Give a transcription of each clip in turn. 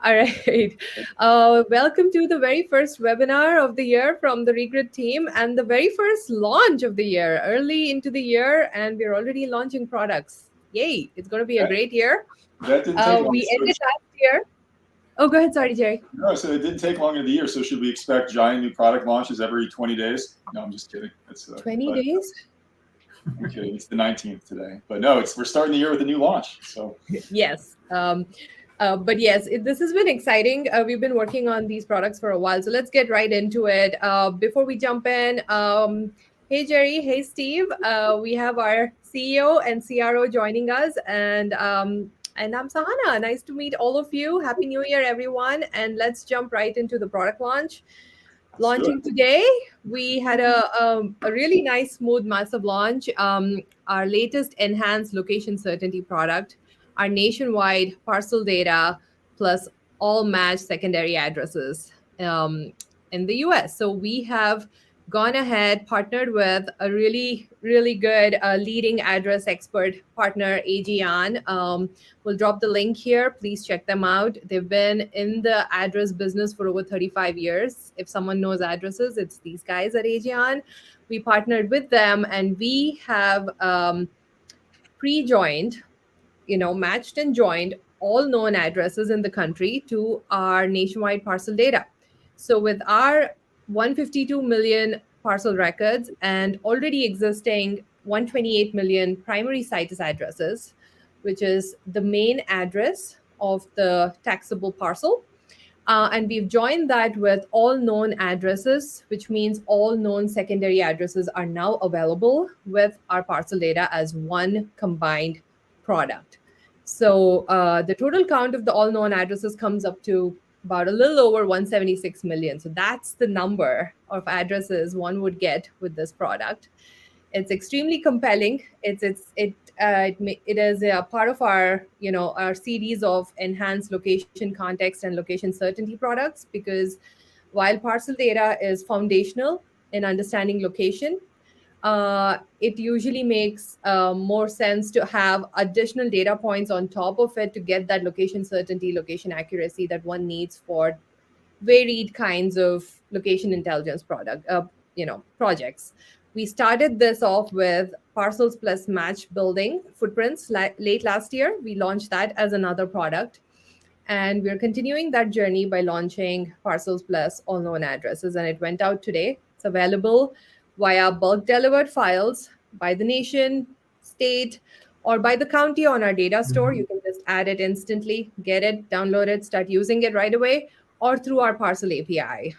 All right. Welcome to the very first webinar of the year from the Regrid team and the very first launch of the year, early into the year, and we're already launching products. Yay, it's going to be a great year. That didn't take long. We ended last year. Oh, go ahead. Sorry, Jerry. No, so it didn't take long into the year. So should we expect giant new product launches every 20 days? No, I'm just kidding. It's 20 days? I'm kidding. It's the 19th today. But no, we're starting the year with a new launch. So yes. But yes, this has been exciting. We've been working on these products for a while. So let's get right into it. Before we jump in, hey, Jerry. Hey, Steve. We have our CEO and CRO joining us. And I'm Sahana. Nice to meet all of you. Happy New Year, everyone. And let's jump right into the product launch. Launching today, we had a really nice, smooth, massive launch. Our latest enhanced location certainty product, our nationwide parcel data plus all matched secondary addresses in the US. So we have gone ahead, partnered with a really, really good leading address expert partner, Aegean. We'll drop the link here. Please check them out. They've been in the address business for over 35 years. If someone knows addresses, it's these guys at Aegean. We partnered with them and we have pre-joined, matched and joined all known addresses in the country to our nationwide parcel data. So with our 152 million parcel records and already existing 128 million primary situs addresses, which is the main address of the taxable parcel. And we've joined that with all known addresses, which means all known secondary addresses are now available with our parcel data as one combined product. So the total count of the all known addresses comes up to about a little over 176 million. So that's the number of addresses one would get with this product. It's extremely compelling. It is a part of our our series of enhanced location context and location certainty products, because while parcel data is foundational in understanding location, it usually makes more sense to have additional data points on top of it to get that location certainty, location accuracy that one needs for varied kinds of location intelligence projects. We started this off with parcels plus match building footprints late last year. We launched that as another product. And we're continuing that journey by launching parcels plus all known addresses. And it went out today. It's available via bulk delivered files by the nation, state, or by the county on our data store. You can just add it instantly, get it, download it, start using it right away, or through our Parcel API.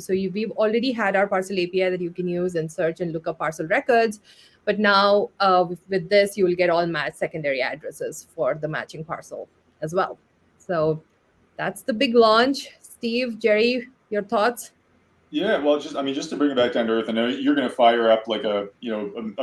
We've already had our Parcel API that you can use and search and look up parcel records. But now with this, you will get all matched secondary addresses for the matching parcel as well. So that's the big launch. Steve, Jerry, your thoughts? Yeah, well, just to bring it back down to earth, I know you're going to fire up like a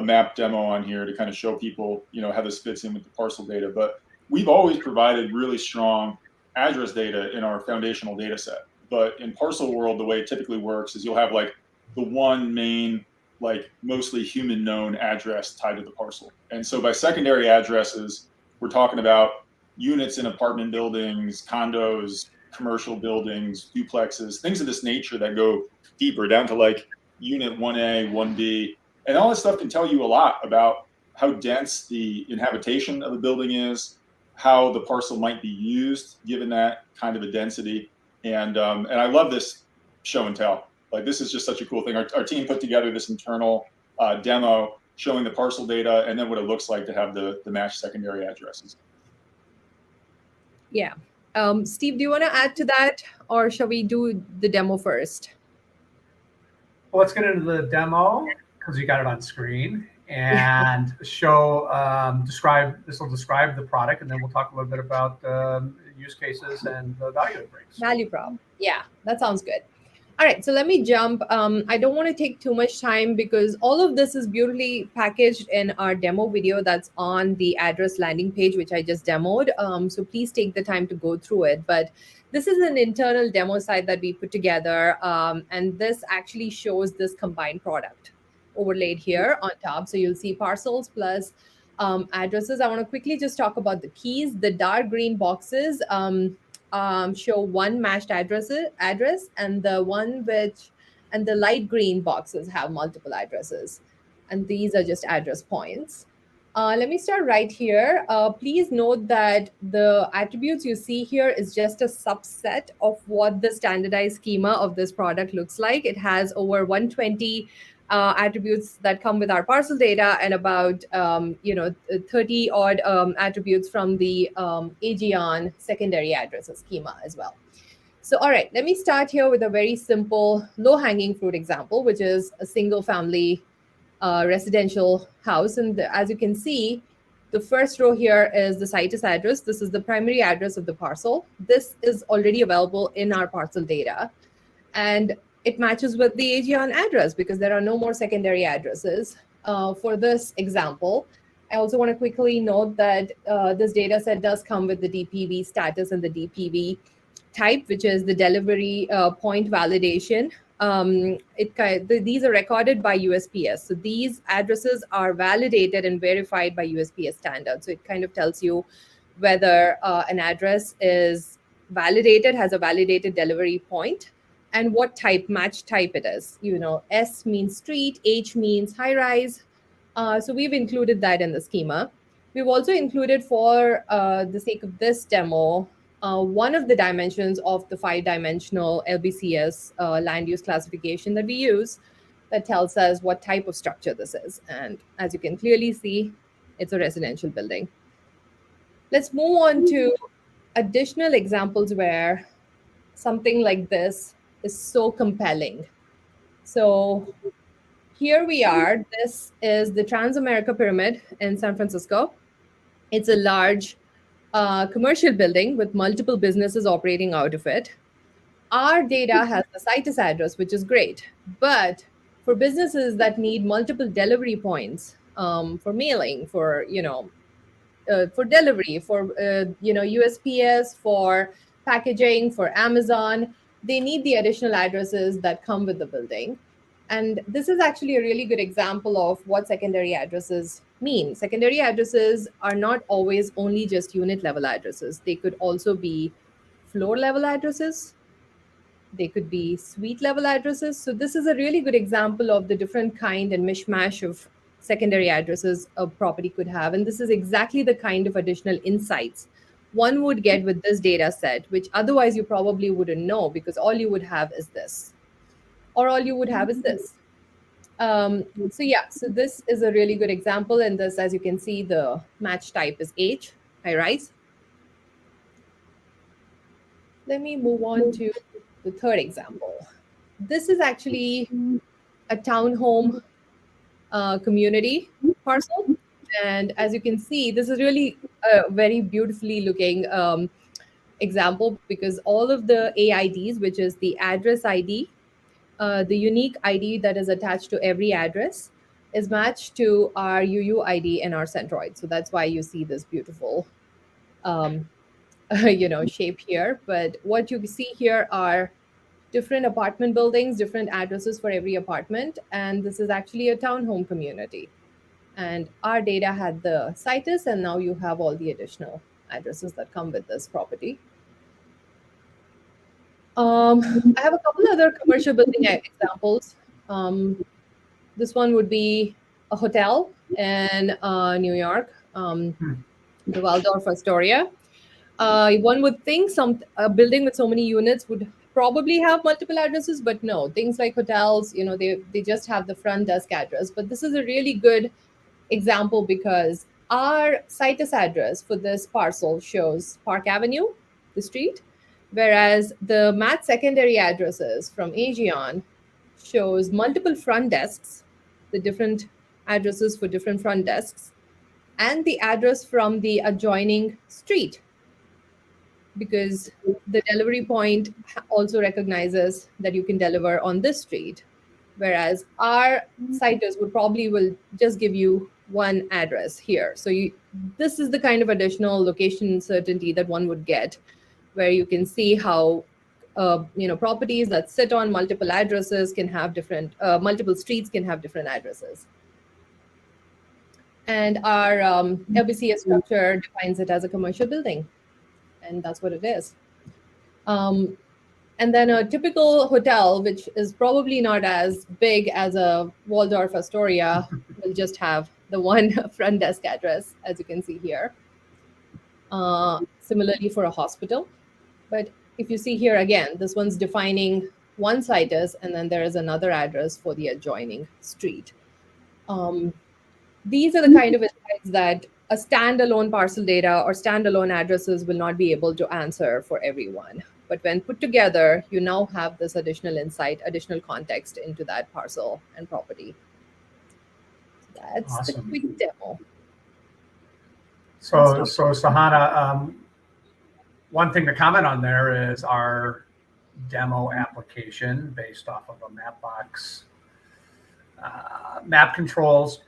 map demo on here to kind of show people, how this fits in with the parcel data. But we've always provided really strong address data in our foundational data set. But in parcel world, the way it typically works is you'll have like the one main, like mostly human known address tied to the parcel. And so by secondary addresses, we're talking about units in apartment buildings, condos, commercial buildings, duplexes, things of this nature that go deeper down to like unit 1A, 1B. And all this stuff can tell you a lot about how dense the inhabitation of a building is, how the parcel might be used given that kind of a density. And I love this show and tell. Like, this is just such a cool thing. Our team put together this internal demo showing the parcel data and then what it looks like to have the matched secondary addresses. Yeah. Steve, do you want to add to that, or shall we do the demo first? Well, let's get into the demo because you got it on screen, and show, this will describe the product, and then we'll talk a little bit about use cases and the value it brings. Value prop. Yeah, that sounds good. All right, so let me jump. I don't want to take too much time because all of this is beautifully packaged in our demo video that's on the address landing page, which I just demoed. So please take the time to go through it. But this is an internal demo site that we put together. And this actually shows this combined product overlaid here on top. So you'll see parcels plus addresses. I want to quickly just talk about the keys. The dark green boxes show one matched address, and the light green boxes have multiple addresses, and these are just address points. Let me start right here. Please note that the attributes you see here is just a subset of what the standardized schema of this product looks like. It has over 120 attributes that come with our parcel data, and about 30 odd attributes from the Aegean secondary addresses schema as well. So, all right, let me start here with a very simple low-hanging fruit example, which is a single family residential house. And as you can see, the first row here is the situs address. This is the primary address of the parcel. This is already available in our parcel data. And it matches with the Aegean address because there are no more secondary addresses for this example. I also want to quickly note that this data set does come with the DPV status and the DPV type, which is the delivery point validation. These are recorded by USPS. So these addresses are validated and verified by USPS standards. So it kind of tells you whether an address is validated, has a validated delivery point, and what type, match type it is. S means street, H means high rise. So we've included that in the schema. We've also included, for the sake of this demo, one of the dimensions of the 5-dimensional LBCS land use classification that we use that tells us what type of structure this is. And as you can clearly see, it's a residential building. Let's move on to additional examples where something like this is so compelling. So here we are. This is the Transamerica Pyramid in San Francisco. It's a large commercial building with multiple businesses operating out of it. Our data has the situs address, which is great. But for businesses that need multiple delivery points for mailing, for delivery, for USPS, for packaging, for Amazon, they need the additional addresses that come with the building. And this is actually a really good example of what secondary addresses mean. Secondary addresses are not always only just unit level addresses. They could also be floor level addresses. They could be suite level addresses. So this is a really good example of the different kind and mishmash of secondary addresses a property could have. And this is exactly the kind of additional insights one would get with this data set, which otherwise you probably wouldn't know, because all you would have is this, or all you would have is this. So this is a really good example. And this, as you can see, the match type is H, high rise. Let me move on to the third example. This is actually a townhome community parcel. And as you can see, this is really a very beautifully looking example, because all of the AIDs, which is the address ID, the unique ID that is attached to every address, is matched to our UUID and our centroid. So that's why you see this beautiful shape here. But what you see here are different apartment buildings, different addresses for every apartment. And this is actually a townhome community. And our data had the situs, and now you have all the additional addresses that come with this property. I have a couple other commercial building examples. This one would be a hotel in New York, the Waldorf Astoria. One would think a building with so many units would probably have multiple addresses, but no, things like hotels, they just have the front desk address. But this is a really good example because our situs address for this parcel shows Park Avenue, the street, whereas the match secondary addresses from Aegean shows multiple front desks, the different addresses for different front desks, and the address from the adjoining street, because the delivery point also recognizes that you can deliver on this street, whereas our situs will just give you one address here. So this is the kind of additional location certainty that one would get, where you can see how properties that sit on multiple addresses can have different, multiple streets can have different addresses. And our LBCS structure defines it as a commercial building, and that's what it is. Um, and then a typical hotel, which is probably not as big as a Waldorf Astoria, will just have the one front desk address, as you can see here. Similarly for a hospital. But if you see here again, this one's defining one situs, and then there is another address for the adjoining street. These are the kind of insights that a standalone parcel data or standalone addresses will not be able to answer for everyone. But when put together, you now have this additional insight, additional context into that parcel and property. That's the Awesome. quick demo. So Sahana, one thing to comment on there is our demo application based off of a Mapbox map controls.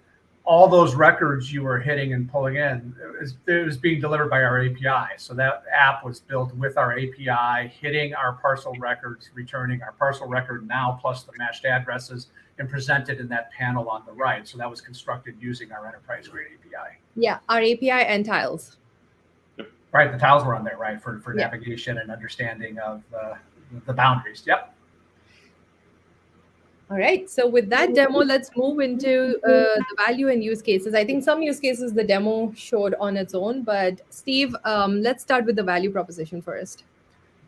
All those records you were hitting and pulling in, it was being delivered by our API. So that app was built with our API, hitting our parcel records, returning our parcel record now plus the matched addresses, and presented in that panel on the right. So that was constructed using our enterprise grade API. Yeah, our API and tiles. Right, the tiles were on there, right, for navigation and understanding of the boundaries. Yep. All right. So with that demo, let's move into the value and use cases. I think some use cases the demo showed on its own, but Steve, let's start with the value proposition first.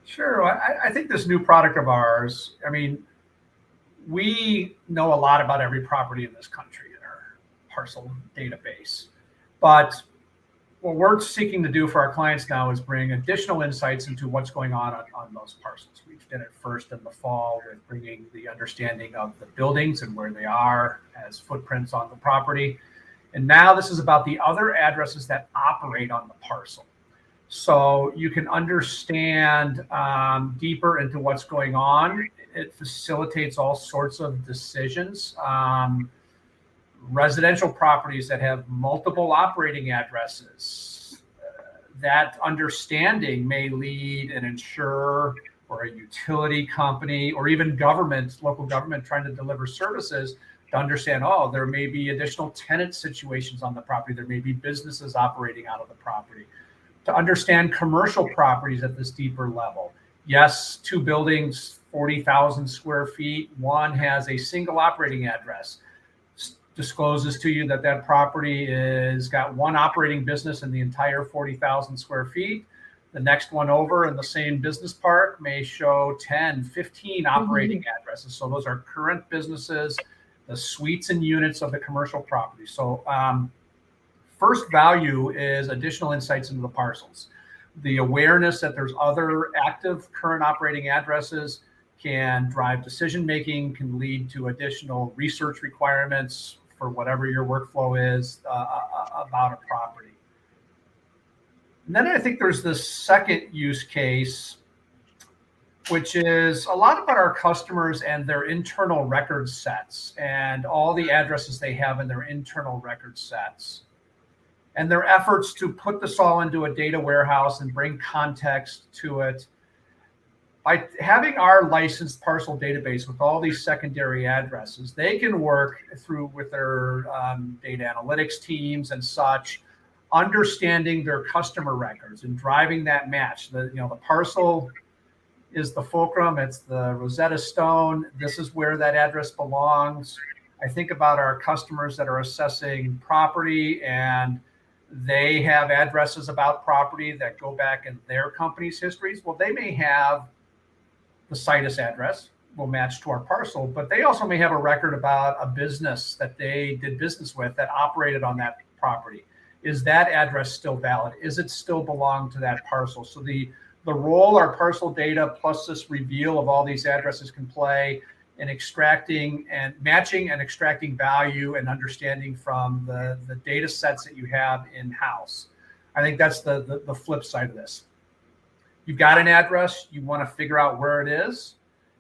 Sure. I think this new product of ours, I mean, we know a lot about every property in this country in our parcel database, but what we're seeking to do for our clients now is bring additional insights into what's going on those parcels. We did it first in the fall with bringing the understanding of the buildings and where they are as footprints on the property. And now this is about the other addresses that operate on the parcel. So you can understand deeper into what's going on. It facilitates all sorts of decisions. Residential properties that have multiple operating addresses, that understanding may lead an insurer or a utility company or even government, local government trying to deliver services to understand, oh, there may be additional tenant situations on the property. There may be businesses operating out of the property. To understand commercial properties at this deeper level. Yes, 2 buildings, 40,000 square feet. One has a single operating address. Discloses to you that that property is got one operating business in the entire 40,000 square feet. The next one over in the same business park may show 10, 15 operating addresses. So those are current businesses, the suites and units of the commercial property. So first value is additional insights into the parcels. The awareness that there's other active current operating addresses can drive decision-making, can lead to additional research requirements for whatever your workflow is about a property. And then I think there's this second use case, which is a lot about our customers and their internal record sets and all the addresses they have in their internal record sets. And their efforts to put this all into a data warehouse and bring context to it. By having our licensed parcel database with all these secondary addresses, they can work through with their data analytics teams and such, understanding their customer records and driving that match. The parcel is the fulcrum. It's the Rosetta Stone. This is where that address belongs. I think about our customers that are assessing property and they have addresses about property that go back in their company's histories. Well, they may have the situs address will match to our parcel, but they also may have a record about a business that they did business with that operated on that property. Is that address still valid? Is it still belong to that parcel? So the role our parcel data plus this reveal of all these addresses can play in extracting and matching and extracting value and understanding from the data sets that you have in-house. I think that's the flip side of this. You've got an address, you want to figure out where it is.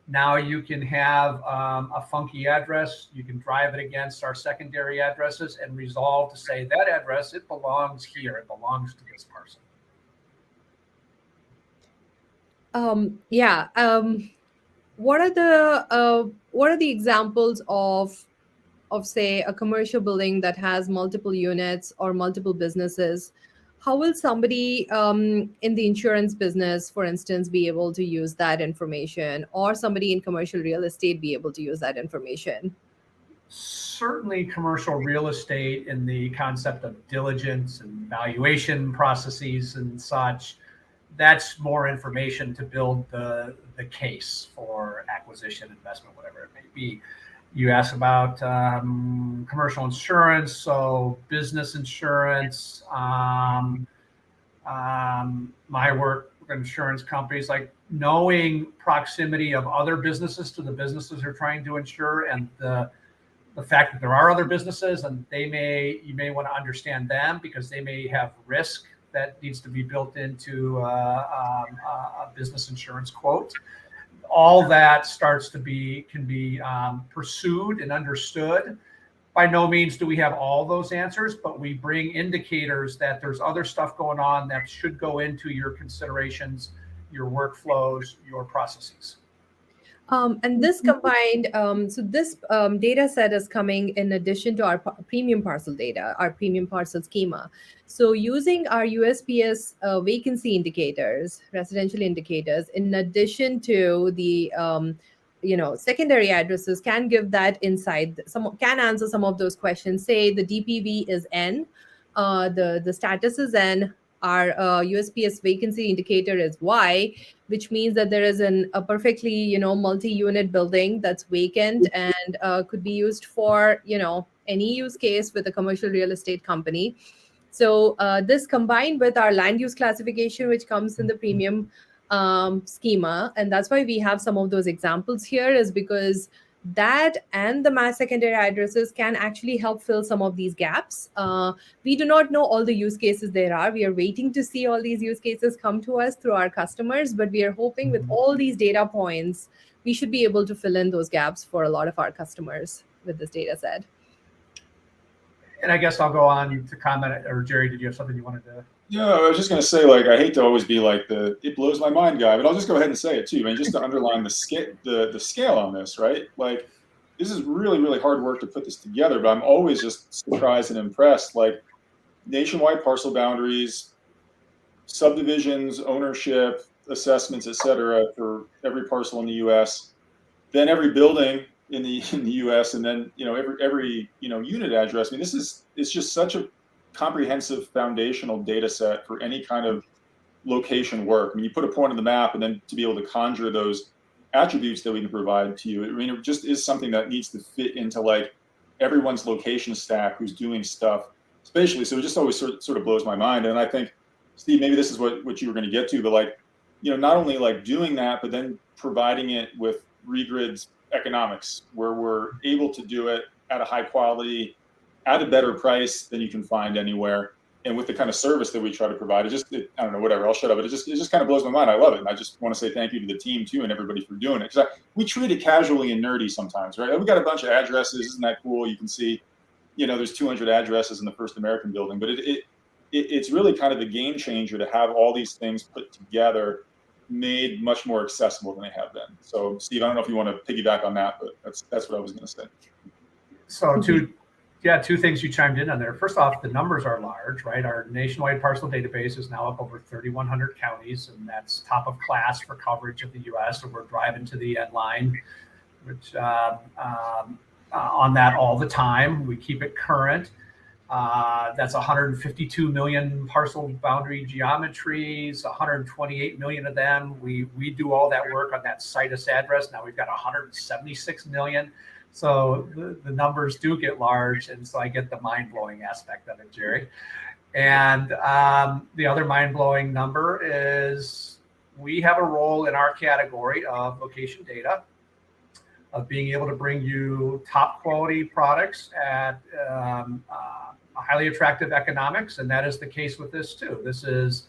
Now you can have a funky address. You can drive it against our secondary addresses and resolve to say that address, it belongs here. It belongs to this parcel. What are the examples of say a commercial building that has multiple units or multiple businesses? how will somebody in the insurance business, for instance, be able to use that information, or somebody in commercial real estate be able to use that information? Certainly commercial real estate in the concept of diligence and valuation processes and such, that's more information to build the case for acquisition, investment, whatever it may be. You asked about commercial insurance, so business insurance, my work with insurance companies, like knowing proximity of other businesses to the businesses you're trying to insure, and the fact that there are other businesses and you may want to understand them because they may have risk that needs to be built into a business insurance quote. All that can be pursued and understood. By no means do we have all those answers, but we bring indicators that there's other stuff going on that should go into your considerations, your workflows, your processes. And this combined, so this data set is coming in addition to our premium parcel data, our premium parcel schema. So using our USPS vacancy indicators, residential indicators, in addition to the secondary addresses, can give that insight. Can answer some of those questions. Say the DPV is N, the status is N. Our USPS vacancy indicator is Y, which means that there is a perfectly, multi-unit building that's vacant and could be used for, any use case with a commercial real estate company. So this combined with our land use classification, which comes in the premium schema, and that's why we have some of those examples here, is because that and the mass secondary addresses can actually help fill some of these gaps. We do not know all the use cases there are. We are waiting to see all these use cases come to us through our customers, but we are hoping with all these data points, we should be able to fill in those gaps for a lot of our customers with this data set. And I guess I'll go on to comment, or Jerry, did you have something you wanted to? Yeah, I was just going to say, I hate to always be like it blows my mind guy, but I'll just go ahead and say it too. I mean, just to underline the scale on this, right? This is really, really hard work to put this together, but I'm always just surprised and impressed. Nationwide parcel boundaries, subdivisions, ownership, assessments, et cetera, for every parcel in the U.S., then every building in the U.S., and then every unit address. I mean, it's just such a comprehensive foundational data set for any kind of location work. I mean, you put a point on the map, and then to be able to conjure those attributes that we can provide to you, I mean, it just is something that needs to fit into everyone's location stack who's doing stuff spatially. So it just always sort of blows my mind. And I think, Steve, maybe this is what you were going to get to, but not only doing that, but then providing it with Regrid's economics, where we're able to do it at a high quality, at a better price than you can find anywhere, and with the kind of service that we try to provide. I don't know, whatever, I'll shut up. But it just kind of blows my mind. I love it. And I just want to say thank you to the team too, and everybody for doing it. Because we treat it casually and nerdy sometimes, right? We got a bunch of addresses. Isn't that cool? You can see, there's 200 addresses in the First American building, but it's really kind of a game changer to have all these things put together, made much more accessible than they have been. So Steve, I don't know if you want to piggyback on that, but that's what I was going to say. So two things you chimed in on there. First off, the numbers are large, right? Our nationwide parcel database is now up over 3,100 counties, and that's top of class for coverage of the U.S. So we're driving to the end line, which on that all the time. We keep it current. That's 152 million parcel boundary geometries, 128 million of them. We do all that work on that situs address. Now we've got 176 million. So the numbers do get large, and so I get the mind-blowing aspect of it, Jerry. And the other mind-blowing number is we have a role in our category of location data, of being able to bring you top quality products at highly attractive economics, and that is the case with this too. This is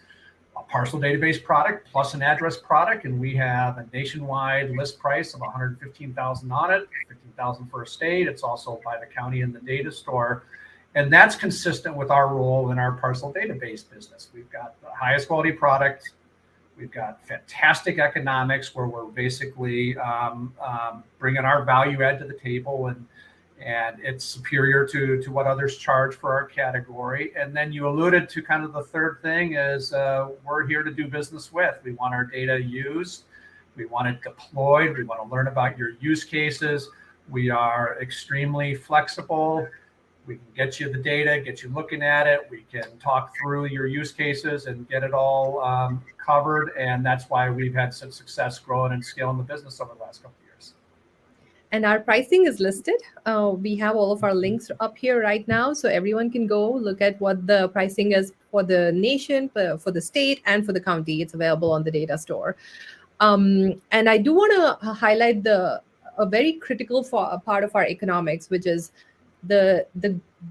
a parcel database product plus an address product, and we have a nationwide list price of $115,000 on it, $15,000 for a state. It's also by the county in the data store, and that's consistent with our role in our parcel database business. We've got the highest quality product. We've got fantastic economics where we're basically bringing our value add to the table, and it's superior to what others charge for our category. And then you alluded to kind of the third thing is we're here to do business with. We want our data used. We want it deployed. We want to learn about your use cases. We are extremely flexible. We can get you the data, get you looking at it. We can talk through your use cases and get it all covered. And that's why we've had such success growing and scaling the business over the last couple of years. And our pricing is listed. We have all of our links up here right now. So everyone can go look at what the pricing is for the nation, for the state, and for the county. It's available on the data store. And I do want to highlight a very critical part of our economics, which is the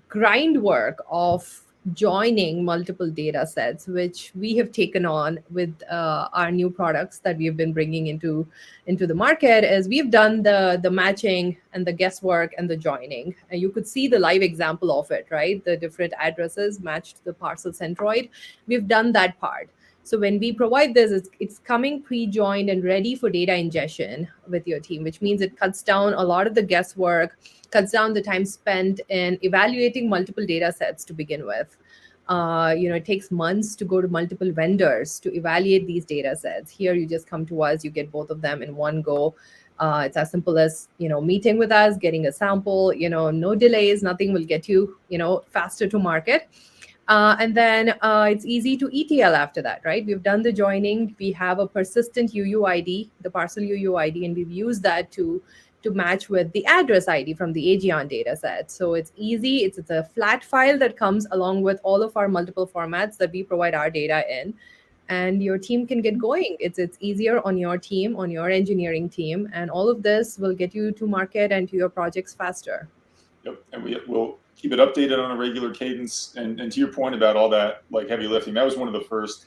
grind work of joining multiple data sets, which we have taken on with our new products that we've been bringing into the market. As we've done the matching and the guesswork and the joining, and you could see the live example of it, right? The different addresses matched the parcel centroid. We've done that part. So when we provide this, it's coming pre-joined and ready for data ingestion with your team, which means it cuts down a lot of the guesswork, cuts down the time spent in evaluating multiple data sets to begin with. It takes months to go to multiple vendors to evaluate these data sets. Here, you just come to us, you get both of them in one go. It's as simple as, meeting with us, getting a sample, no delays, nothing will get you, faster to market. And then it's easy to ETL after that, right? We've done the joining. We have a persistent UUID, the parcel UUID, and we've used that to match with the address ID from the AGION data set. So it's easy. It's a flat file that comes along with all of our multiple formats that we provide our data in. And your team can get going. It's easier on your team, on your engineering team. And all of this will get you to market and to your projects faster. Yep, and we'll keep it updated on a regular cadence. And to your point about all that like heavy lifting, that was one of the first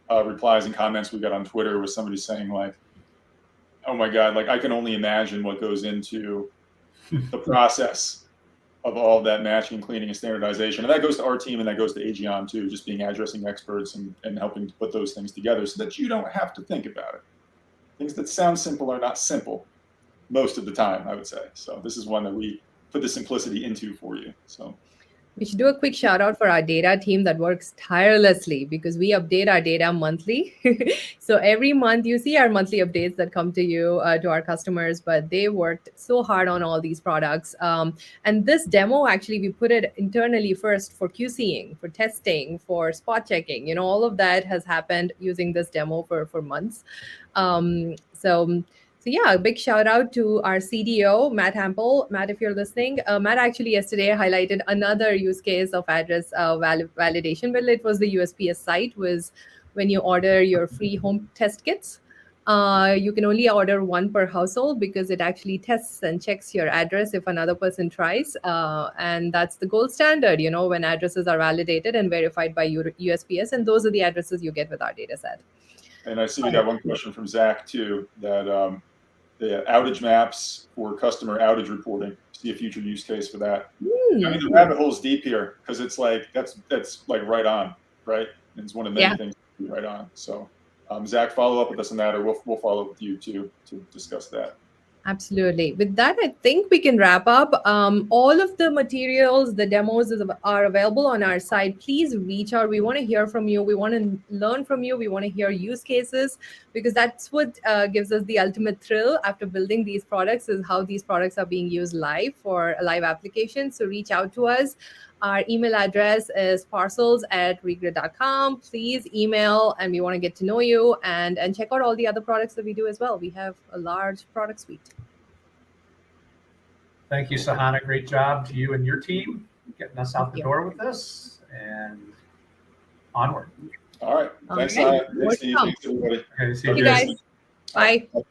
replies and comments we got on Twitter, was somebody saying like, oh my God, like I can only imagine what goes into the process of all of that matching, cleaning, and standardization. And that goes to our team, and that goes to AGION too, just being addressing experts and helping to put those things together so that you don't have to think about it. Things that sound simple are not simple most of the time, I would say. So this is one that we put the simplicity into for you. So we should do a quick shout out for our data team that works tirelessly, because we update our data monthly. So every month you see our monthly updates that come to you, to our customers, but they worked so hard on all these products. And this demo, actually, we put it internally first for QCing, for testing, for spot checking. All of that has happened using this demo for months. So yeah, a big shout out to our CDO, Matt Hampel. Matt, if you're listening, Matt actually yesterday highlighted another use case of address validation. Well, it was the USPS site, was when you order your free home test kits. You can only order one per household because it actually tests and checks your address if another person tries. And that's the gold standard, when addresses are validated and verified by USPS. And those are the addresses you get with our data set. And I see we got one question from Zach too, that the outage maps for customer outage reporting. See a future use case for that. I mean, the rabbit hole's deep here, because it's like that's like right on, right? And it's one of many things right on. So Zach, follow up with us on that, or we'll follow up with you too to discuss that. Absolutely. With that, I think we can wrap up. All of the materials, the demos are available on our site. Please reach out. We want to hear from you. We want to learn from you. We want to hear use cases, because that's what gives us the ultimate thrill after building these products, is how these products are being used live for a live application. So reach out to us. Our email address is parcels@regrid.com. Please email, and we want to get to know you and check out all the other products that we do as well. We have a large product suite. Thank you, Sahana. Great job to you and your team getting us out the door with this, and onward. All right. Thanks, Okay. Sahana. Thanks, Steve. Thanks, everybody. Okay, see Thank you guys. Bye.